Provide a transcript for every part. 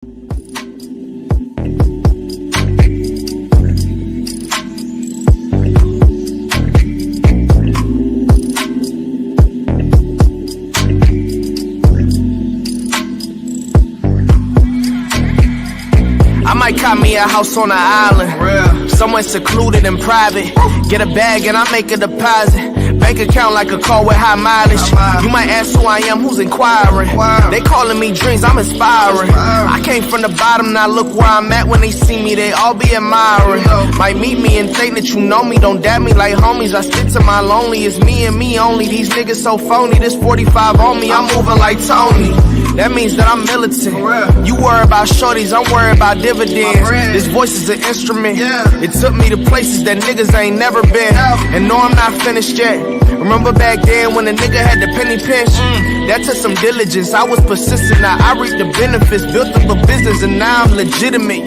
I might cop me a house on an island, somewhere secluded and private. Get a bag and I make a deposit. Bank account like a car with high mileage. You might ask who I am, who's inquiring. They calling me dreams, I'm inspiring. I came from the bottom, now look where I'm at. When they see me, they all be admiring. Might meet me and think that you know me. Don't dab me like homies, I stick to my lonely. It's me and me only, these niggas so phony. This 45 on me, I'm moving like Tony. That means that I'm militant. You worry about shorties, I'm worried about dividends. This voice is an instrument. It took me to places that niggas ain't never been. And no, I'm not finished yet. Remember back then when a nigga had the penny pinch? That took some diligence, I was persistent. Now I reap the benefits, built up a business and now I'm legitimate,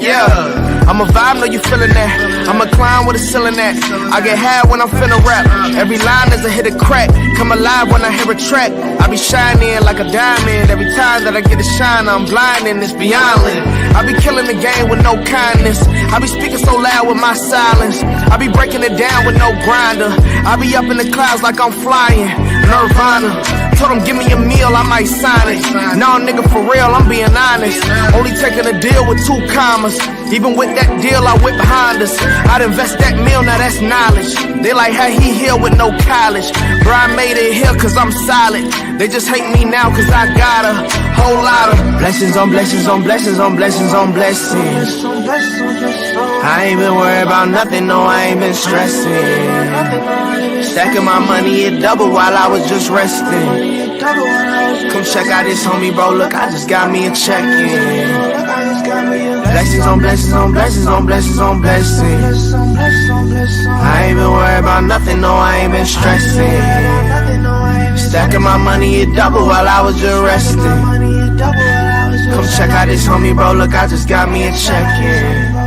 I'm a vibe, know you feeling that. I'm a clown with a ceiling at. I get high when I'm finna rap. Every line is a hit a crack. Come alive when I hear a track. I be shining like a diamond. Every time that I get a shine, I'm blinding, it's beyond lit. I be killing the game with no kindness. I be speaking so loud with my silence. I be breaking it down with no grinder. I be up in the clouds like I'm flying. Nirvana. Told him give me a meal, I might sign it. Nah, nigga, for real, I'm being honest. Only taking a deal with 2 commas. Even with that deal, I whip behind us. I'd invest that meal, now that's knowledge. They like how he here with no college. Bro, I made it here cause I'm solid. They just hate me now cause I got a whole lot of blessings on blessings on blessings on blessings on blessings. I ain't been worried about nothing, no, I ain't been stressing. Stacking my money, it doubled while I was just resting. Come check out this homie, bro, look, I just got me a check-in. Blessings on blessings on blessings on blessings on blessings. I ain't been worried about nothing, no, I ain't been stressing. Stacking my money, it doubled while I was just resting. Come check out this homie, bro, look, I just got me a check-in.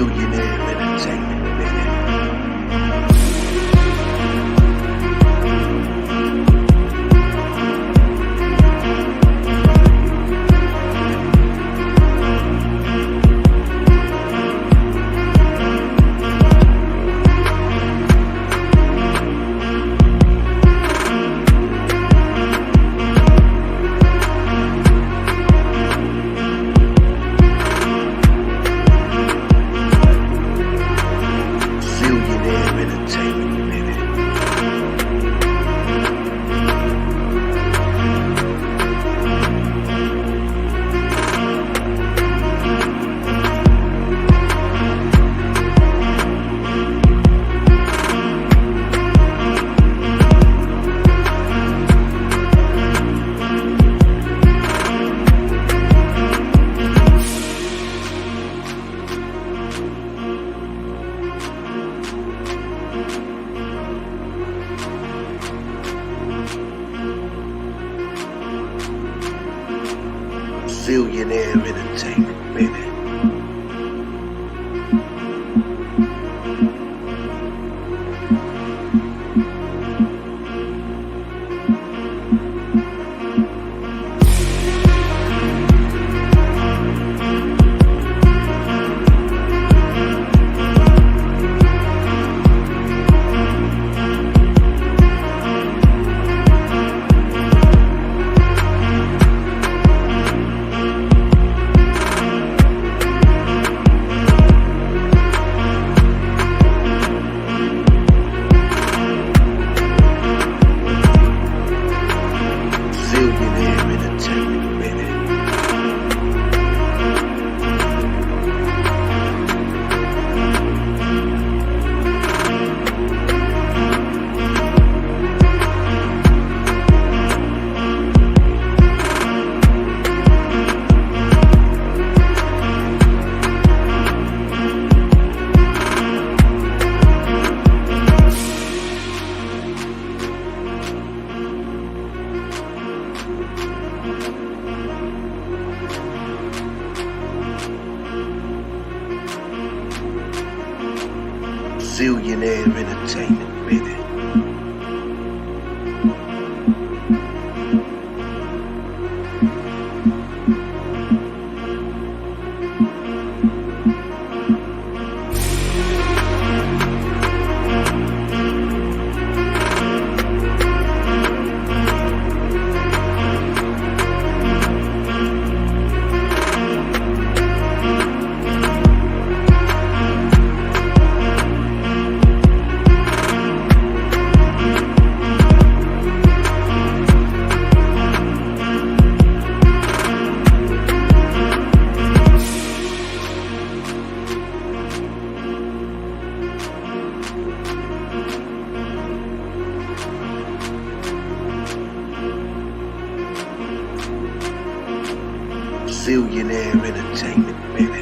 Billionaire entertainment, baby. Billionaire entertainment, baby. Zillionaire Entertainment, baby. Zillionaire Entertainment, baby.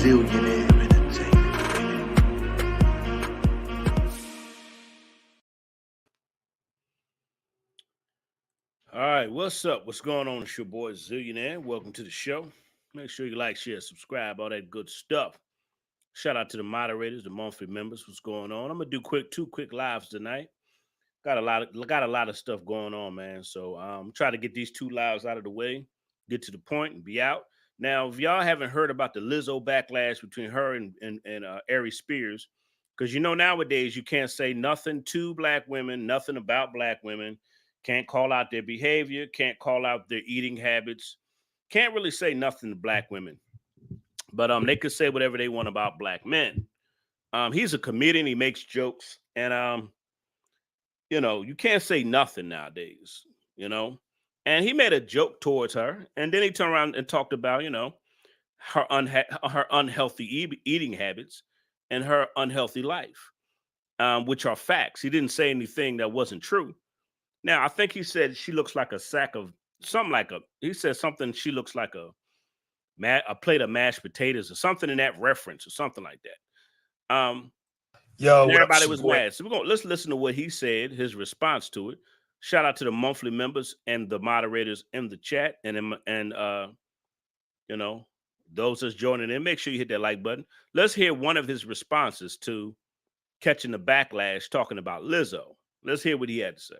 Zillionaire Entertainment, baby. All right, what's up? What's going on? It's your boy Zillionaire. Welcome to the show. Make sure you like, share, subscribe, all that good stuff. Shout out to the moderators, the monthly members. What's going on? I'm gonna do two quick lives tonight. Got a lot of stuff going on, man. So try to get these two lives out of the way, get to the point, and be out. Now, if y'all haven't heard about the Lizzo backlash between her and Aries Spears, because nowadays you can't say nothing to black women, nothing about black women, can't call out their behavior, can't call out their eating habits, can't really say nothing to black women. But they could say whatever they want about black men. He's a comedian, he makes jokes, and you can't say nothing nowadays, you know. And he made a joke towards her, and then he turned around and talked about, her unhealthy eating habits and her unhealthy life, which are facts. He didn't say anything that wasn't true. Now, I think he said she looks like a sack of something like a. He said something. She looks like a plate of mashed potatoes or something in that reference or something like that. Yo, And what up, everybody it's your was boy? mad. So let's listen to what he said, his response to it. Shout out to the monthly members and the moderators in the chat, and you know those that's joining in. Make sure you hit that like button. Let's hear one of his responses to catching the backlash, talking about Lizzo. Let's hear what he had to say.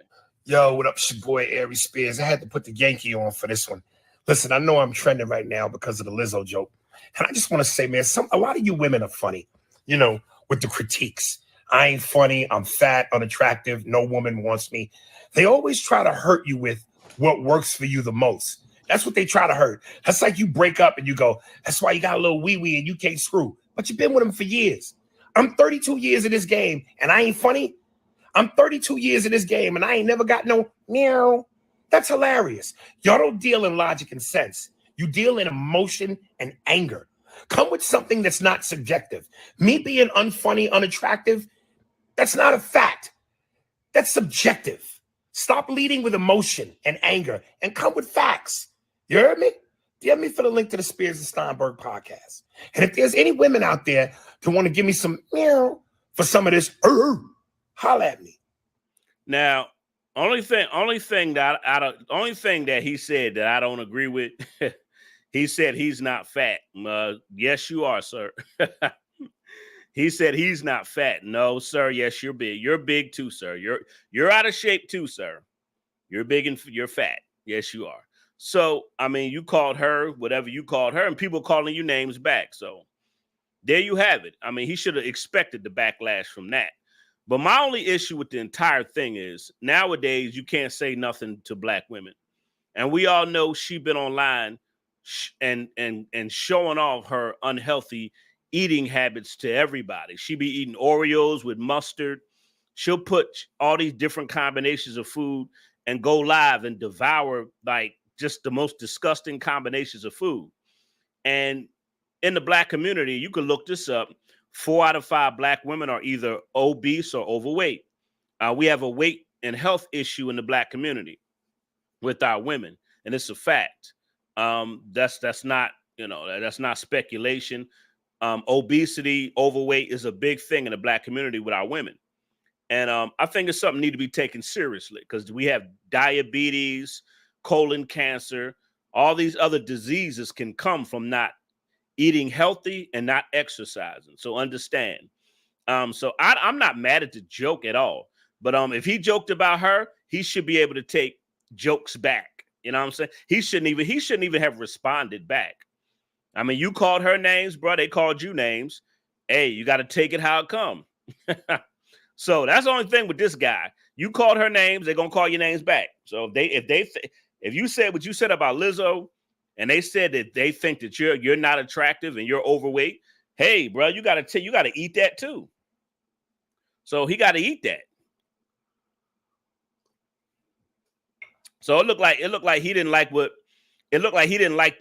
Yo, what up, it's your boy Aries Spears. I had to put the Yankee on for this one. Listen, I know I'm trending right now because of the Lizzo joke. And I just want to say, man, a lot of you women are funny, with the critiques. I ain't funny, I'm fat, unattractive, no woman wants me. They always try to hurt you with what works for you the most. That's what they try to hurt. That's like you break up and you go, that's why you got a little wee-wee and you can't screw. But you've been with him for years. I'm 32 years in this game and I ain't funny. I'm 32 years in this game and I ain't never got no meow. That's hilarious. Y'all don't deal in logic and sense. You deal in emotion and anger. Come with something that's not subjective. Me being unfunny, unattractive, that's not a fact. That's subjective. Stop leading with emotion and anger and come with facts. You heard me? DM me for the link to the Spears and Steinberg podcast. And if there's any women out there that want to give me some meow for some of this, holla at me. Now, only thing that he said that I don't agree with, he said he's not fat. Yes, you are, sir. He said he's not fat. No, sir. Yes, you're big. You're big too, sir. You're out of shape too, sir. You're big and you're fat. Yes, you are. So, I mean, you called her whatever you called her, and people calling you names back. So there you have it. I mean, he should have expected the backlash from that. But my only issue with the entire thing is nowadays you can't say nothing to black women. And we all know she been online and showing off her unhealthy eating habits to everybody. She be eating Oreos with mustard. She'll put all these different combinations of food and go live and devour like just the most disgusting combinations of food. And in the black community, you can look this up. 4 out of 5 black women are either obese or overweight. We have a weight and health issue in the black community with our women, and it's a fact. That's not, you know, that's not speculation. Obesity, overweight is a big thing in the black community with our women. And I think it's something that need to be taken seriously because we have diabetes, colon cancer, all these other diseases can come from not eating healthy and not exercising. So understand. I'm not mad at the joke at all. But if he joked about her, he should be able to take jokes back. You know what I'm saying? He shouldn't even have responded back. I mean, you called her names, bro. They called you names. Hey, you got to take it how it come. So that's the only thing with this guy. You called her names, they're gonna call your names back. So if you said what you said about Lizzo, and they said that they think that you're not attractive and you're overweight, hey, bro, you gotta eat that too. So he got to eat that. So it looked like he didn't like the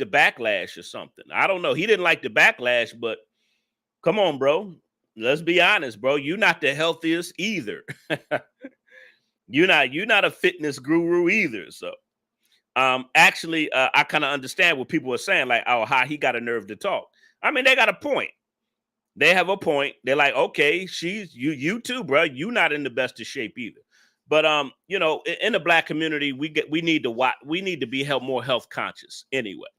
backlash or something. I don't know. He didn't like the backlash, but come on, bro. Let's be honest, bro. You're not the healthiest either. You're not a fitness guru either. So actually, I kind of understand what people are saying, like, oh, how he got a nerve to talk. I mean, they got a point. They have a point. They're like, okay, you too, bro. You're not in the best of shape either. But you know, in the black community, we need to be more health conscious anyway.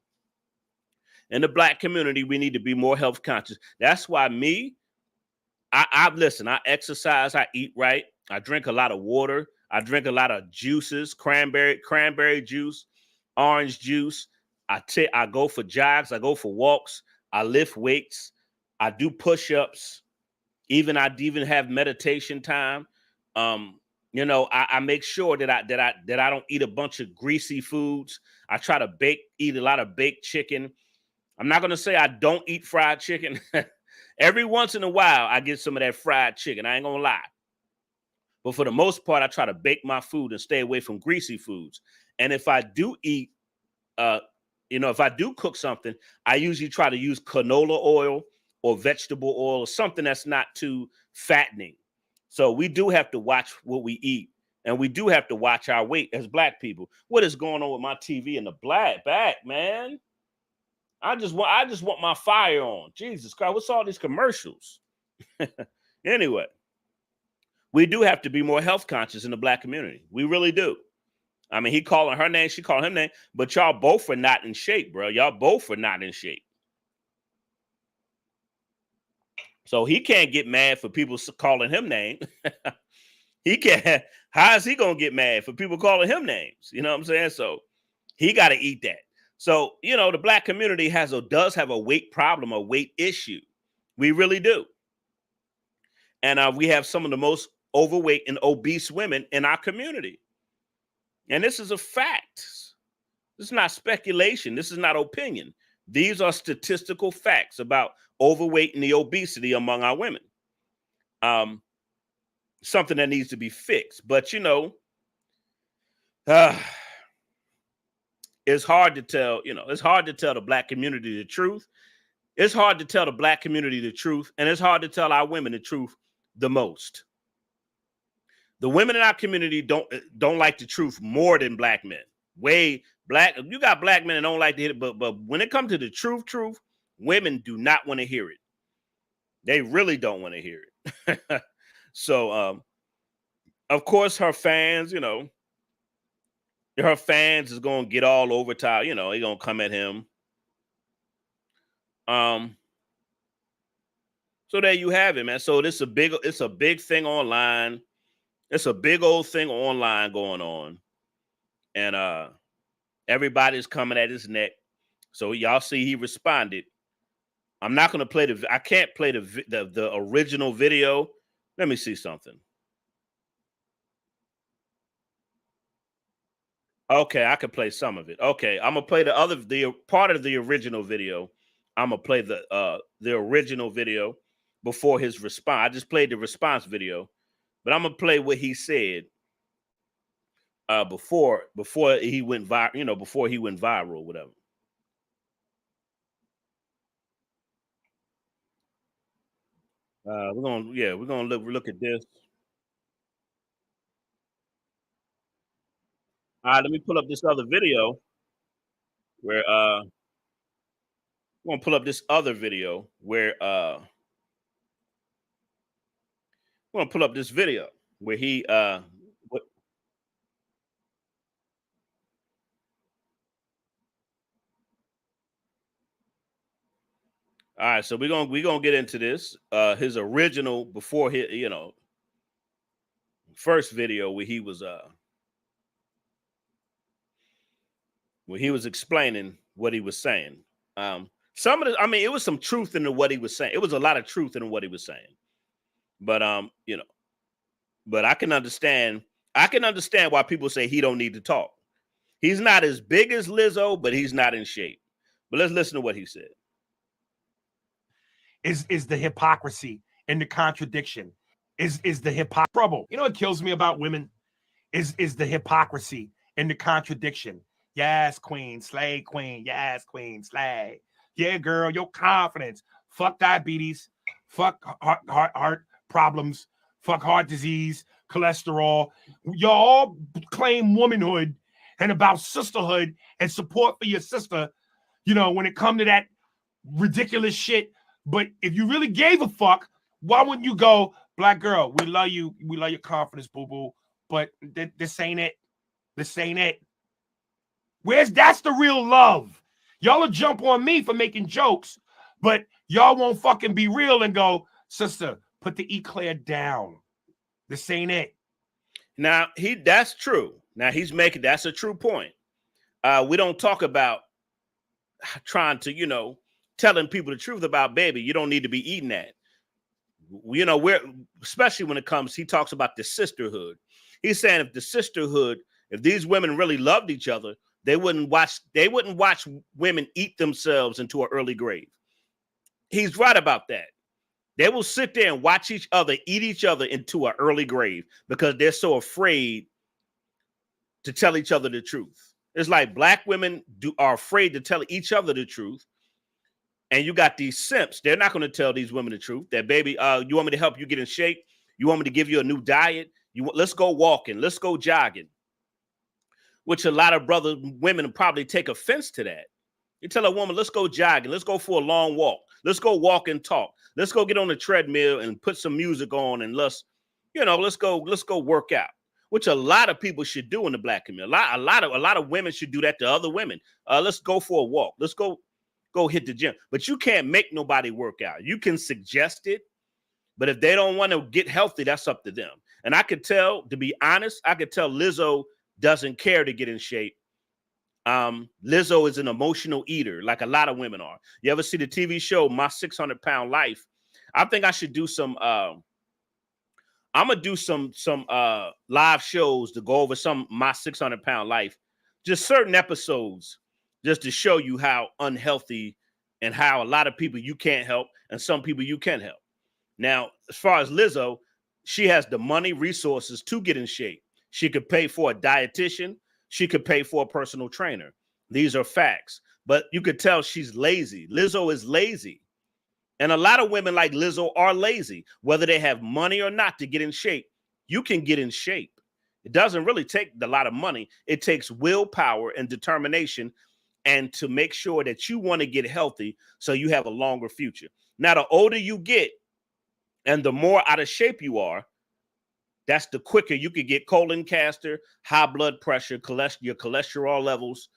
In the black community, we need to be more health conscious. That's why I listen, I exercise, I eat right, I drink a lot of water, I drink a lot of juices, cranberry juice, orange juice. I go for jogs, I go for walks, I lift weights, I do push-ups, I even have meditation time. You know, I make sure that I don't eat a bunch of greasy foods. I try to eat a lot of baked chicken. I'm not gonna say I don't eat fried chicken. Every once in a while, I get some of that fried chicken. I ain't gonna lie. But for the most part, I try to bake my food and stay away from greasy foods. And if I do eat, if I do cook something, I usually try to use canola oil or vegetable oil or something that's not too fattening. So we do have to watch what we eat. And we do have to watch our weight as black people. What is going on with my TV in the back, man? I just want my fire on. Jesus Christ, what's all these commercials? Anyway, we do have to be more health conscious in the black community. We really do. I mean, he calling her name, she calling him name, but y'all both are not in shape, bro. Y'all both are not in shape. So he can't get mad for people calling him name. He can't. How is he gonna get mad for people calling him names? You know what I'm saying? So he got to eat that. So, you know, the black community does have a weight problem, a weight issue. We really do. And we have some of the most overweight and obese women in our community. And this is a fact. This is not speculation. This is not opinion. These are statistical facts about overweight and the obesity among our women. Something that needs to be fixed. But, you know, it's hard to tell, it's hard to tell the black community the truth. It's hard to tell the black community the truth, and it's hard to tell our women the truth the most. The women in our community don't like the truth more than black men. You got black men that don't like to hear it, but when it comes to the truth, women do not want to hear it. They really don't want to hear it. So, of course, her fans, is going to get all over Ty. They're going to come at him. So there you have it, man. So it's a big thing online. It's a big old thing online going on. And everybody's coming at his neck. So y'all see he responded. I'm not going to I can't play the original video. Let me see something. Okay, I can play some of it. Okay, I'm gonna play the part of the original video. I'm gonna play the original video before his response. I just played the response video, but I'm gonna play what he said before he went viral. Before he went viral, whatever. We're gonna look at this. All right, let me pull up this other video where we're gonna pull up this other video where we're gonna pull up this video where he what, all right, so we're gonna get into this. His original before his first video where he was explaining what he was saying. Some of the, I mean, it was some truth into what he was saying. It was a lot of truth in what he was saying. But but I can understand. I can understand why people say he don't need to talk. He's not as big as Lizzo, but he's not in shape. But let's listen to what he said. Is the hypocrisy and the contradiction. Is the hypocrisy trouble. You know what kills me about women? Is the hypocrisy and the contradiction. Yes, queen, slay, queen. Yes, queen, slay. Yeah, girl, your confidence. Fuck diabetes. Fuck heart problems. Fuck heart disease, cholesterol. Y'all claim womanhood and about sisterhood and support for your sister, when it come to that ridiculous shit. But if you really gave a fuck, why wouldn't you go, black girl, we love you. We love your confidence, boo-boo. But this ain't it. This ain't it. That's the real love. Y'all will jump on me for making jokes, but y'all won't fucking be real and go, sister, put the eclair down. This ain't it. Now, that's true. Now that's a true point. We don't talk about trying to, telling people the truth about baby. You don't need to be eating that. We're especially when it comes, he talks about the sisterhood. He's saying if these women really loved each other, they wouldn't watch women eat themselves into an early grave. He's right about that. They will sit there and watch each other eat each other into an early grave because they're so afraid to tell each other the truth. It's like black women are afraid to tell each other the truth. And you got these simps. They're not going to tell these women the truth. That, baby, you want me to help you get in shape? You want me to give you a new diet? Let's go walking. Let's go jogging. Which a lot of women probably take offense to that. You tell a woman, let's go jogging. Let's go for a long walk. Let's go walk and talk. Let's go get on the treadmill and put some music on and let's go work out. Which a lot of people should do in the black community. A lot of women should do that to other women. Let's go for a walk. Let's go hit the gym. But you can't make nobody work out. You can suggest it, but if they don't want to get healthy, that's up to them. And I could tell, to be honest, Lizzo doesn't care to get in shape. Lizzo is an emotional eater, like a lot of women are. You ever see the TV show My 600-Pound Life? I think I should do some. I'm gonna do some live shows to go over some My 600-Pound Life, just certain episodes, just to show you how unhealthy and how a lot of people you can't help and some people you can help. Now, as far as Lizzo, she has the money, resources to get in shape. She could pay for a dietitian. She could pay for a personal trainer. These are facts. But you could tell she's lazy. Lizzo is lazy. And a lot of women like Lizzo are lazy. Whether they have money or not to get in shape, you can get in shape. It doesn't really take a lot of money. It takes willpower and determination and to make sure that you want to get healthy so you have a longer future. Now, the older you get and the more out of shape you are, that's the quicker you could get colon cancer, high blood pressure, your cholesterol levels.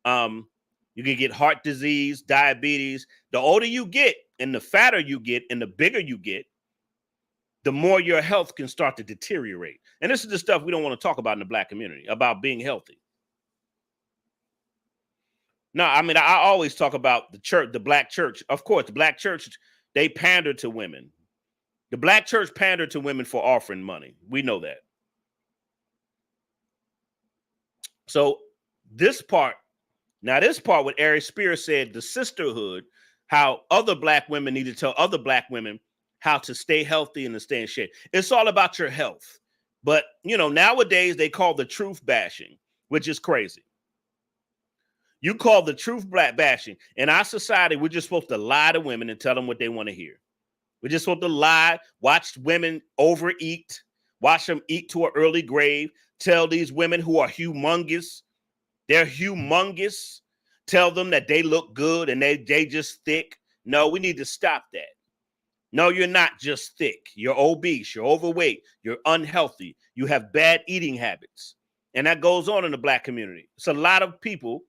You can get heart disease, diabetes. The older you get and the fatter you get and the bigger you get, the more your health can start to deteriorate. And this is the stuff we don't want to talk about in the black community, about being healthy. No, I mean, I always talk about the church, the black church. Of course, the black church, they pander to women. The black church pandered to women for offering money. We know that. So this part what Aries Spears said, the sisterhood, how other black women need to tell other black women how to stay healthy and to stay in shape. It's all about your health. But, nowadays they call the truth bashing, which is crazy. You call the truth bashing. In our society, we're just supposed to lie to women and tell them what they want to hear. We just want to lie, watch women overeat, watch them eat to an early grave, tell these women who are humongous, they're humongous, tell them that they look good and they just thick. No, we need to stop that. No, you're not just thick. You're obese, you're overweight, you're unhealthy, you have bad eating habits. And that goes on in the Black community. It's a lot of people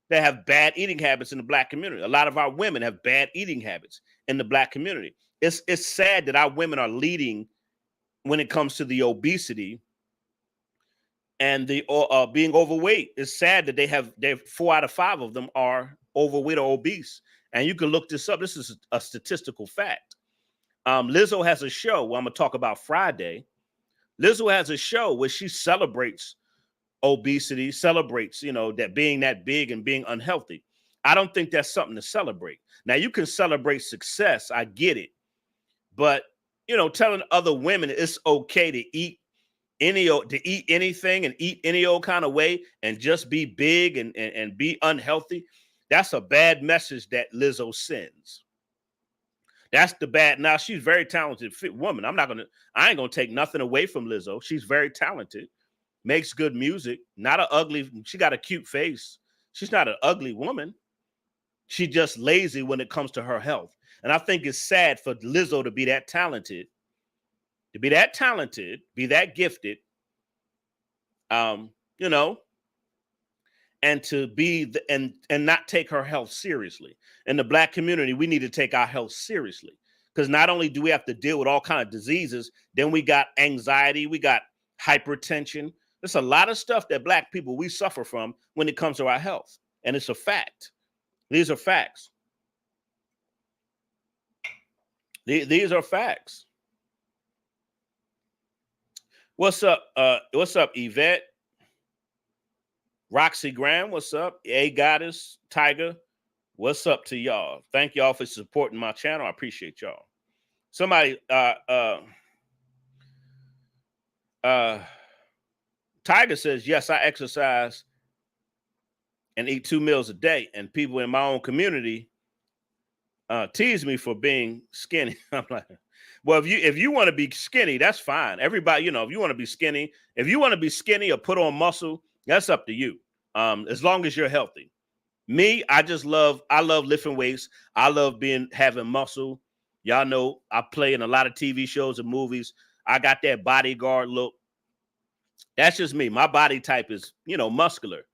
that have bad eating habits in the Black community. A lot of our women have bad eating habits in the Black community. It's sad that our women are leading when it comes to the obesity and the being overweight. It's sad that they're 4 out of 5 of them are overweight or obese. And you can look this up. This is a statistical fact. Lizzo has a show I'm going to talk about Friday. Lizzo has a show where she celebrates obesity, celebrates, that being that big and being unhealthy. I don't think that's something to celebrate. Now, you can celebrate success. I get it. But, telling other women it's okay to eat anything and eat any old kind of way and just be big and be unhealthy, that's a bad message that Lizzo sends. That's the bad. Now, she's a very talented woman. I ain't gonna take nothing away from Lizzo. She's very talented, makes good music, not an ugly, she got a cute face. She's not an ugly woman. She's just lazy when it comes to her health. And I think it's sad for Lizzo to be that talented, be that gifted, and to be and not take her health seriously. In the Black community, we need to take our health seriously, because not only do we have to deal with all kinds of diseases, then we got anxiety, we got hypertension. There's a lot of stuff that Black people, we suffer from when it comes to our health. And it's a fact. These are facts. These are facts. What's up? What's up, Yvette? Roxy Graham, what's up? A Goddess, Tiger, what's up to y'all? Thank y'all for supporting my channel. I appreciate y'all. Somebody, Tiger says, yes, I exercise and eat 2 meals a day. And people in my own community tease me for being skinny. I'm like, well, if you want to be skinny, that's fine. Everybody, if you want to be skinny or put on muscle, that's up to you. As long as you're healthy. Me, I love lifting weights. I love having muscle. Y'all know I play in a lot of TV shows and movies. I got that bodyguard look. That's just me. My body type is, muscular.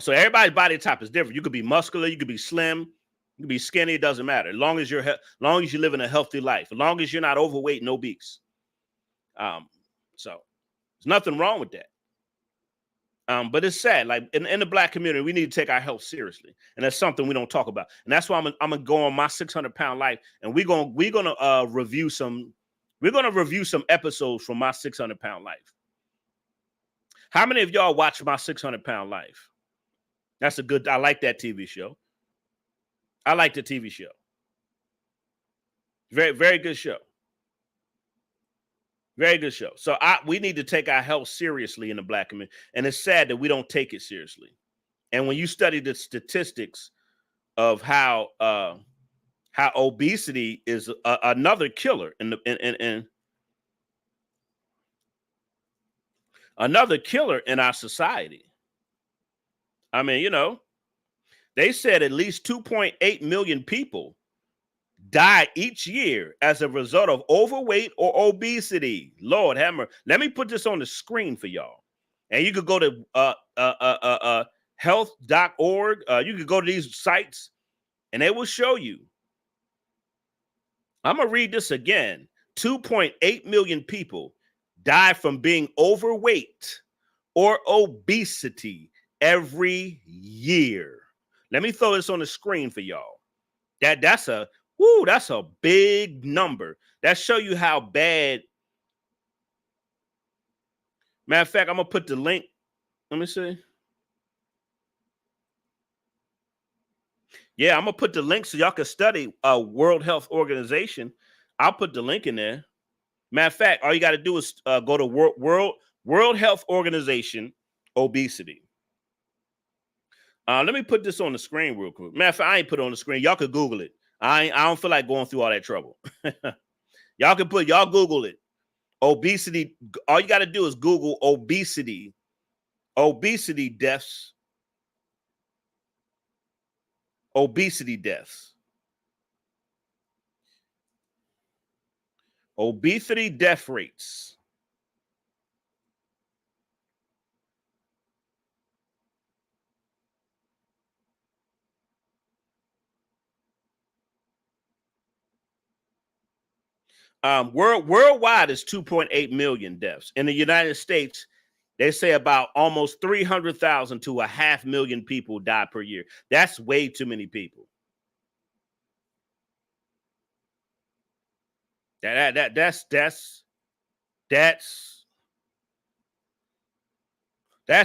So everybody's body type is different. You could be muscular, you could be slim, you could be skinny. It doesn't matter. As long as you're living a healthy life, as long as you're not overweight and obese. So there's nothing wrong with that. But it's sad. Like in the Black community, we need to take our health seriously, and that's something we don't talk about. And that's why I'm gonna go on my 600-pound life, and we're gonna review some episodes from my 600-pound life. How many of y'all watch my 600-pound life? I like that TV show. I like the TV show. Very, very good show. Very good show. So we need to take our health seriously in the Black community. And it's sad that we don't take it seriously. And when you study the statistics of how obesity is another killer another killer in our society. I mean, they said at least 2.8 million people die each year as a result of overweight or obesity. Lord have mercy. Let me put this on the screen for y'all. And you could go to health.org. You could go to these sites and they will show you. I'm going to read this again. 2.8 million people die from being overweight or obesity every year. Let me throw this on the screen for y'all. That's a big number. That show you how bad. Matter of fact, I'm gonna put the link. Let me see. Yeah, I'm gonna put the link so y'all can study World Health Organization. I'll put the link in there. Matter of fact, all you got to do is go to World Health Organization obesity. Let me put this on the screen real quick. Matter of fact, I ain't put it on the screen. Y'all could Google it. I don't feel like going through all that trouble. Y'all Google it. Obesity. All you got to do is Google obesity deaths. Obesity deaths. Obesity death rates. Worldwide is 2.8 million deaths. In the United States, they say about almost 300,000 to 500,000 people die per year. That's way too many people. That's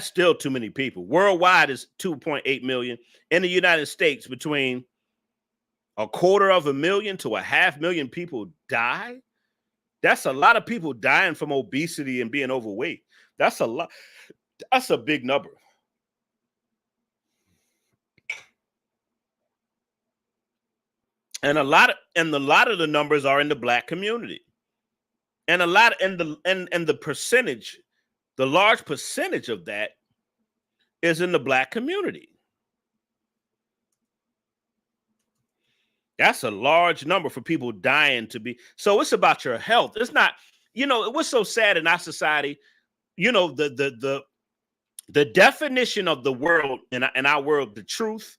still too many people. Worldwide is 2.8 million. In the United States, between 250,000 to 500,000 people die. That's a lot of people dying from obesity and being overweight. That's a lot. That's a big number. And a lot of the numbers are in the Black community. And a lot and the percentage, the large percentage of that is in the Black community. That's a large number for people dying to be. So it's about your health. It's not, it was so sad in our society. The definition of the world in our world, the truth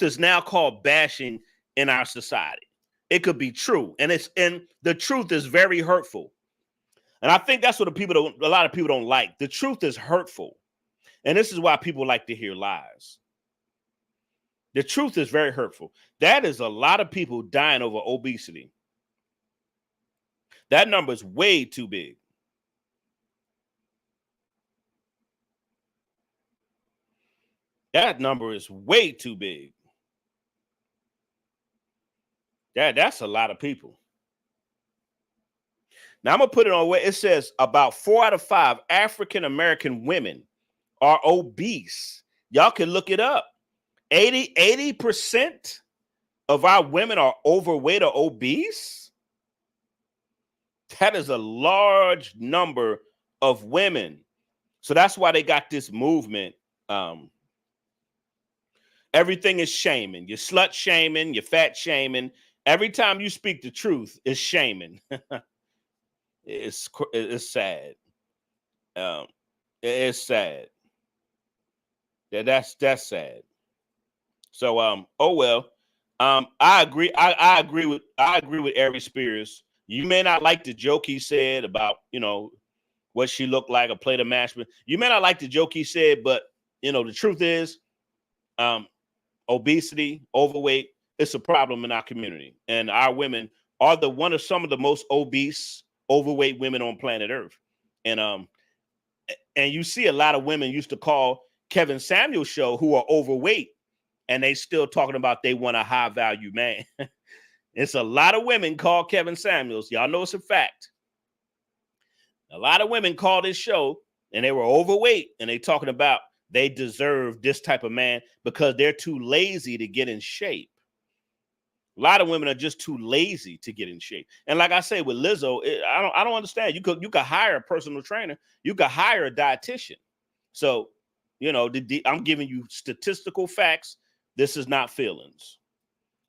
is now called bashing in our society. It could be true. And the truth is very hurtful. And I think that's what a lot of people don't like. The truth is hurtful. And this is why people like to hear lies. The truth is very hurtful. That is a lot of people dying over obesity. That number is way too big. That number is way too big. That's a lot of people. Now I'm going to put it on where it says about 4 out of 5 African American women are obese. Y'all can look it up. 80% of our women are overweight or obese. That is a large number of women. So that's why they got this movement. Everything is shaming. You're slut shaming, you're fat shaming. Every time you speak the truth, it's shaming. It's sad. It's sad. That's sad. So oh well. I agree. I agree with Aries Spears. You may not like the joke he said about, what she looked like, a plate of mashed potatoes. You may not like the joke he said, but the truth is, obesity, overweight, it's a problem in our community. And our women are some of the most obese, overweight women on planet Earth. And you see a lot of women used to call Kevin Samuels show who are overweight, and they still talking about they want a high value man. It's a lot of women call Kevin Samuels. Y'all know it's a fact. A lot of women call this show and they were overweight, and they talking about they deserve this type of man because they're too lazy to get in shape. A lot of women are just too lazy to get in shape. And like I say with Lizzo, I don't understand. You could hire a personal trainer. You could hire a dietitian. So, I'm giving you statistical facts. This is not feelings.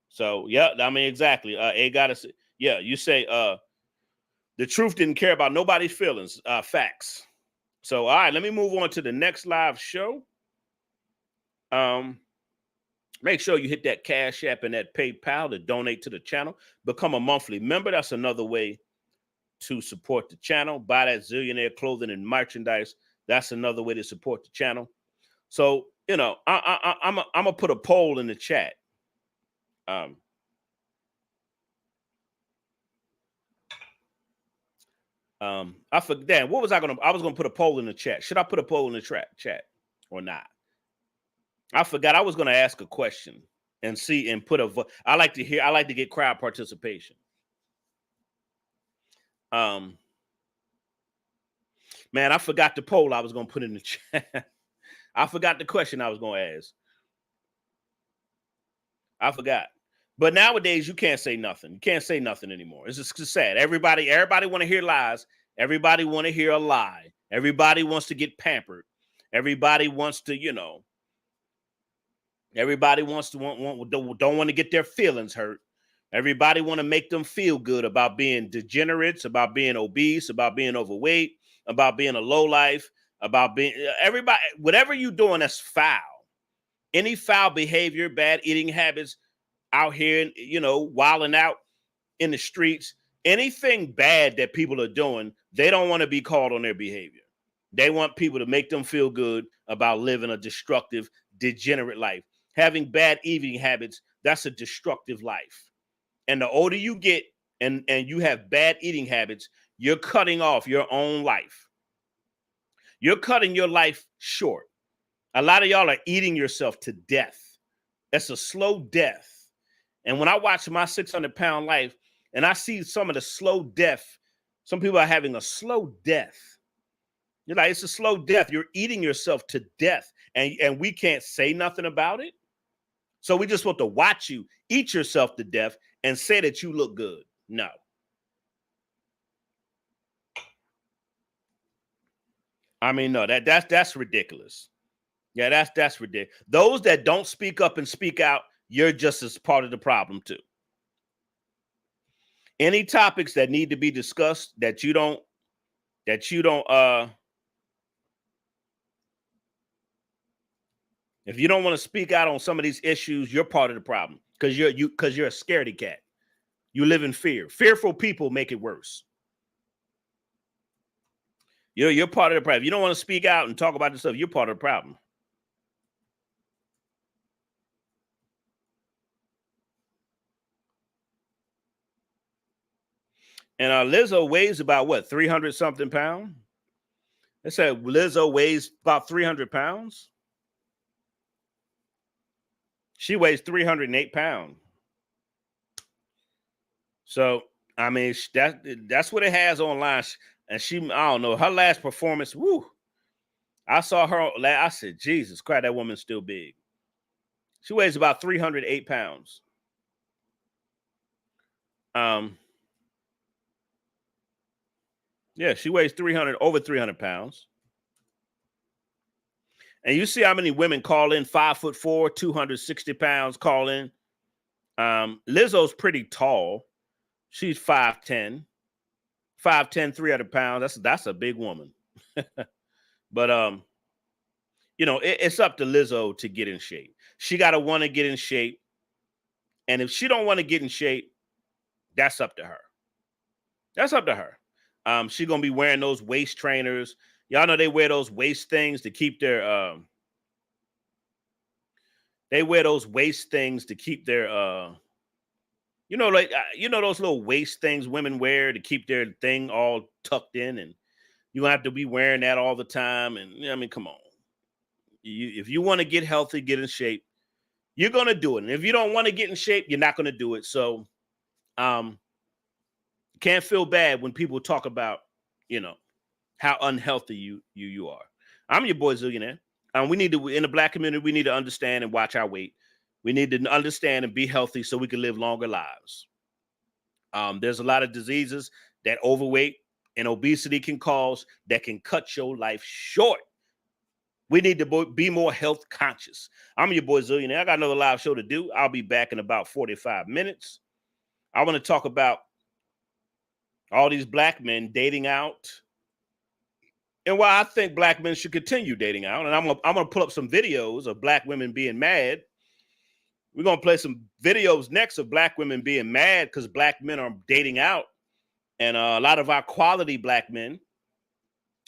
So, yeah, I mean, exactly. You say the truth didn't care about nobody's feelings, facts. So, all right, let me move on to the next live show. Make sure you hit that Cash App and that PayPal to donate to the channel. Become a monthly member. That's another way to support the channel. Buy that Zillionaire clothing and merchandise. That's another way to support the channel. So, I'm gonna put a poll in the chat. I forget. Dan, what was I was gonna put a poll in the chat. Should I put a poll in the chat or not? I forgot. I was gonna ask a question and see and put I like to get crowd participation. Man, I forgot the poll I was gonna put in the chat. I forgot the question I was gonna ask. I forgot. But nowadays, you can't say nothing. You can't say nothing anymore. It's just sad. Everybody want to hear lies. Everybody want to hear a lie. Everybody wants to get pampered. Everybody wants to, everybody wants to don't want to get their feelings hurt. Everybody want to make them feel good about being degenerates, about being obese, about being overweight, about being a lowlife, about being everybody. Whatever you're doing that's foul. Any foul behavior, bad eating habits, out here, wilding out in the streets, anything bad that people are doing, they don't want to be called on their behavior. They want people to make them feel good about living a destructive, degenerate life. Having bad eating habits, that's a destructive life. And the older you get and you have bad eating habits, you're cutting off your own life. You're cutting your life short. A lot of y'all are eating yourself to death. It's a slow death. And when I watch my 600-pound life and I see some of the slow death, some people are having a slow death. You're like, it's a slow death. You're eating yourself to death. And we can't say nothing about it. So we just want to watch you eat yourself to death and say that you look good. No. I mean, no, that's ridiculous. Yeah, that's ridiculous. Those that don't speak up and speak out, you're just as part of the problem too. Any topics that need to be discussed that you don't if you don't want to speak out on some of these issues, you're part of the problem because you're a scaredy cat. You live in fear. Fearful people make it worse. You're part of the problem. If you don't want to speak out and talk about this stuff, you're part of the problem. And Lizzo weighs about what, 300 something pounds? They said Lizzo weighs about 300 pounds. She weighs 308 pounds. So, I mean, that's what it has online. And I don't know, her last performance, woo. I saw her, I said, Jesus Christ, that woman's still big. She weighs about 308 pounds. Yeah, she weighs over 300 pounds. And you see how many women call in 5'4", 260 pounds, call in. Lizzo's pretty tall. She's 5'10", 300 pounds. That's a big woman. But it's up to Lizzo to get in shape. She got to want to get in shape. And if she don't want to get in shape, that's up to her. That's up to her. She's going to be wearing those waist trainers. Y'all know they wear those waist things to keep their those little waist things women wear to keep their thing all tucked in, and you have to be wearing that all the time. And I mean, come on. If you want to get healthy, get in shape, you're going to do it. And if you don't want to get in shape, you're not going to do it. So, can't feel bad when people talk about, how unhealthy you are. I'm your boy Zillionaire. We need to, in the Black community, we need to understand and watch our weight. We need to understand and be healthy so we can live longer lives. There's a lot of diseases that overweight and obesity can cause that can cut your life short. We need to be more health conscious. I'm your boy Zillionaire. I got another live show to do. I'll be back in about 45 minutes. I want to talk about all these black men dating out and why I think black men should continue dating out. And I'm gonna pull up some videos of black women being mad. We're gonna play some videos next of black women being mad because black men are dating out. And a lot of our quality black men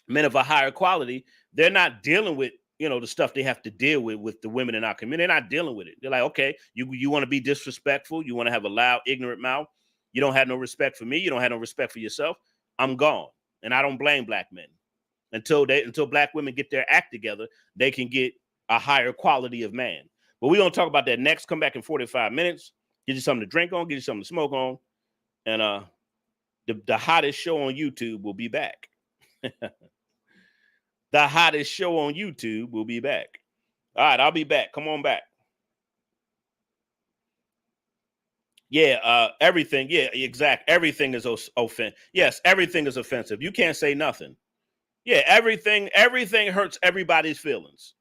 of a higher quality, they're not dealing with, the stuff they have to deal with the women in our community. They're not dealing with it. They're like, okay, you want to be disrespectful. You want to have a loud, ignorant mouth. You don't have no respect for me. You don't have no respect for yourself. I'm gone. And I don't blame black men. Until black women get their act together, they can get a higher quality of man. But we're going to talk about that next. Come back in 45 minutes. Get you something to drink on. Get you something to smoke on. And the hottest show on YouTube will be back. The hottest show on YouTube will be back. All right, I'll be back. Come on back. Yeah, everything. Yeah, exact. Everything is Yes, everything is offensive. You can't say nothing. Yeah, everything hurts everybody's feelings.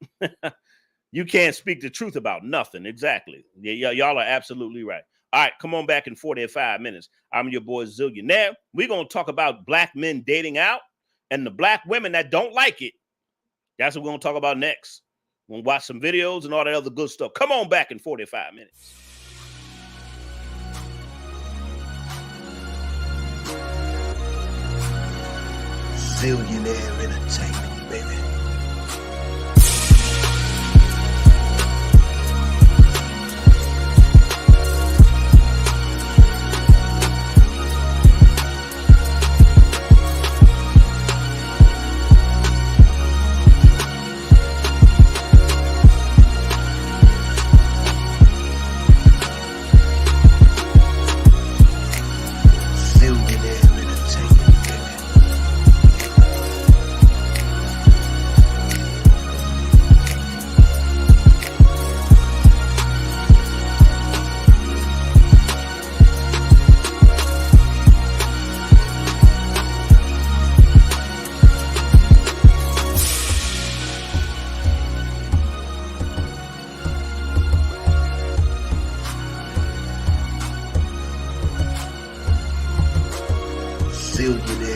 You can't speak the truth about nothing. Exactly. Yeah, y'all are absolutely right. All right, come on back in 45 minutes. I'm your boy Zillion. Now, we're going to talk about black men dating out and the black women that don't like it. That's what we're going to talk about next. We'll watch some videos and all that other good stuff. Come on back in 45 minutes. Zillionaire Entertainment, baby. Zillionaire